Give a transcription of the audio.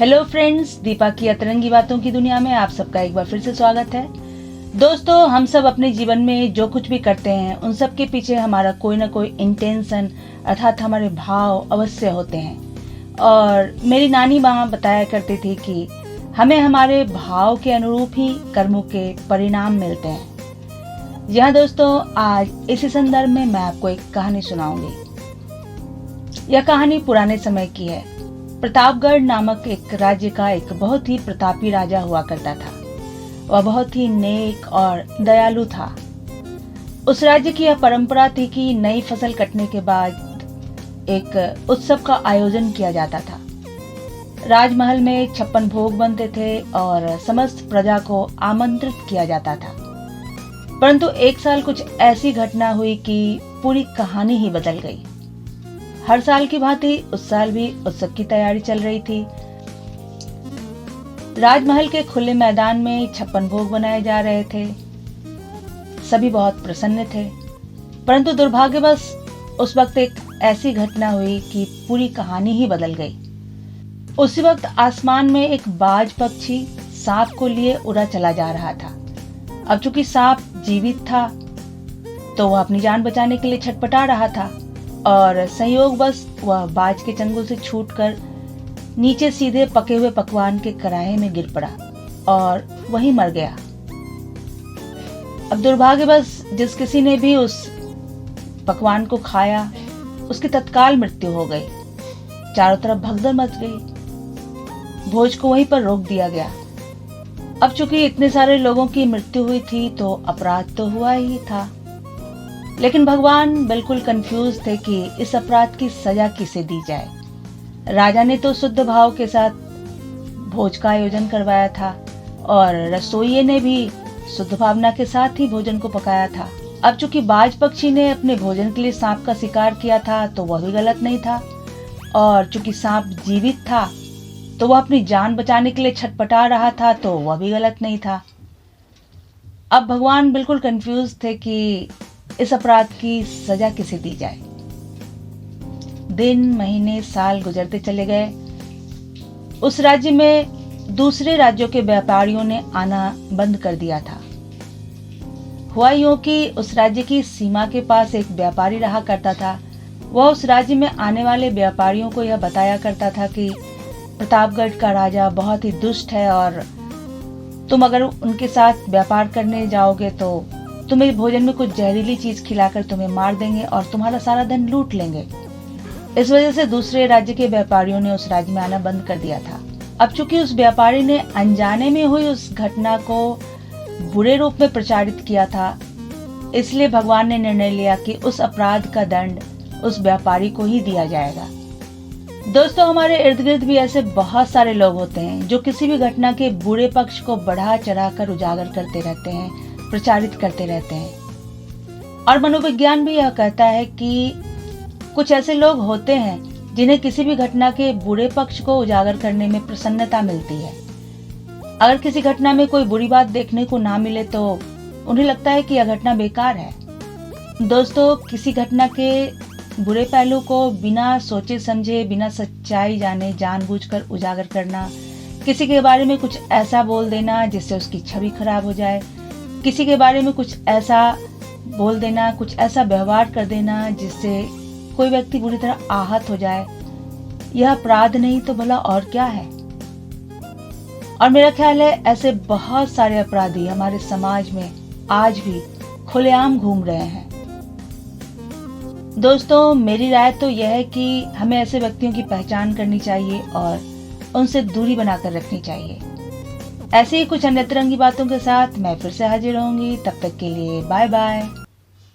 Hello friends, Deepa की अतरंगी बातों की दुनिया में आप सबका एक बार फिर से स्वागत है। दोस्तों, हम सब अपने जीवन में जो कुछ भी करते हैं उन सब के पीछे हमारा कोई ना कोई इंटेंशन अर्थात हमारे भाव अवश्य होते हैं। और मेरी नानी माँ बताया करती थी कि हमें हमारे भाव के अनुरूप ही कर्मों के परिणाम मिलते हैं। यहाँ दोस्तों, आज इसी संदर्भ में मैं आपको एक कहानी सुनाऊंगी। यह कहानी पुराने समय की है। प्रतापगढ़ नामक एक राज्य का एक बहुत ही प्रतापी राजा हुआ करता था। वह बहुत ही नेक और दयालु था। उस राज्य की यह परंपरा थी कि नई फसल कटने के बाद एक उत्सव का आयोजन किया जाता था। राजमहल में 56 भोग बनते थे और समस्त प्रजा को आमंत्रित किया जाता था। परंतु एक साल कुछ ऐसी घटना हुई कि पूरी कहानी ही बदल गई। हर साल की भांति उस साल भी उत्सव की तैयारी चल रही थी। राजमहल के खुले मैदान में 56 भोग बनाए जा रहे थे। सभी बहुत प्रसन्न थे। परंतु दुर्भाग्यवश उस वक्त एक ऐसी घटना हुई कि पूरी कहानी ही बदल गई। उसी वक्त आसमान में एक बाज पक्षी सांप को लिए उड़ा चला जा रहा था। अब चूंकि सांप जीवित था तो वह अपनी जान बचाने के लिए छटपटा रहा था और संयोगवश वह बाज के चंगुल से छूटकर नीचे सीधे पके हुए पकवान के कढ़ाई में गिर पड़ा और वहीं मर गया। अब दुर्भाग्यवश जिस किसी ने भी उस पकवान को खाया उसकी तत्काल मृत्यु हो गई। चारों तरफ भगदड़ मच गई। भोज को वहीं पर रोक दिया गया। अब चूंकि इतने सारे लोगों की मृत्यु हुई थी तो अपराध तो हुआ ही था, लेकिन भगवान बिल्कुल कंफ्यूज थे कि इस अपराध की सजा किसे दी जाए। राजा ने तो शुद्ध भाव के साथ भोज का आयोजन करवाया था और रसोइये ने भी शुद्ध भावना के साथ ही भोजन को पकाया था। अब चूंकि बाज पक्षी ने अपने भोजन के लिए सांप का शिकार किया था तो वह भी गलत नहीं था, और चूंकि सांप जीवित था तो वह अपनी जान बचाने के लिए छटपटा रहा था तो वह भी गलत नहीं था। अब भगवान बिल्कुल कंफ्यूज थे कि इस अपराध की सजा किसे दी जाए। दिन महीने साल गुजरते चले गए। उस राज्य में दूसरे राज्यों के व्यापारियों ने आना बंद कर दिया था। हुआ यूं कि उस राज्य की सीमा के पास एक व्यापारी रहा करता था। वह उस राज्य में आने वाले व्यापारियों को यह बताया करता था कि प्रतापगढ़ का राजा बहुत ही दुष्ट है और तुम अगर उनके साथ व्यापार करने जाओगे तो तुम्हें भोजन में कुछ जहरीली चीज खिलाकर तुम्हें मार देंगे और तुम्हारा सारा धन लूट लेंगे। इस वजह से दूसरे राज्य के व्यापारियों ने उस राज्य में आना बंद कर दिया था। अब चूंकि उस व्यापारी ने अनजाने में हुई उस घटना को बुरे रूप में प्रचारित किया था, इसलिए भगवान ने निर्णय लिया कि उस अपराध का दंड उस व्यापारी को ही दिया जाएगा। दोस्तों, हमारे इर्द गिर्द भी ऐसे बहुत सारे लोग होते हैं जो किसी भी घटना के बुरे पक्ष को बढ़ा चढ़ाकर उजागर करते रहते हैं, प्रचारित करते रहते हैं। और मनोविज्ञान भी यह कहता है कि कुछ ऐसे लोग होते हैं जिन्हें किसी भी घटना के बुरे पक्ष को उजागर करने में प्रसन्नता मिलती है। अगर किसी घटना में कोई बुरी बात देखने को ना मिले तो उन्हें लगता है कि यह घटना बेकार है। दोस्तों, किसी घटना के बुरे पहलू को बिना सोचे समझे, बिना सच्चाई जाने जानबूझकर उजागर करना, किसी के बारे में कुछ ऐसा बोल देना जिससे उसकी छवि खराब हो जाए, किसी के बारे में कुछ ऐसा बोल देना, कुछ ऐसा व्यवहार कर देना जिससे कोई व्यक्ति बुरी तरह आहत हो जाए, यह अपराध नहीं तो भला और क्या है। और मेरा ख्याल है ऐसे बहुत सारे अपराधी हमारे समाज में आज भी खुलेआम घूम रहे हैं। दोस्तों, मेरी राय तो यह है कि हमें ऐसे व्यक्तियों की पहचान करनी चाहिए और उनसे दूरी बनाकर रखनी चाहिए। ऐसे ही कुछ अन्य तरंगी बातों के साथ मैं फिर से हाजिर होंगी। तब तक के लिए बाय बाय।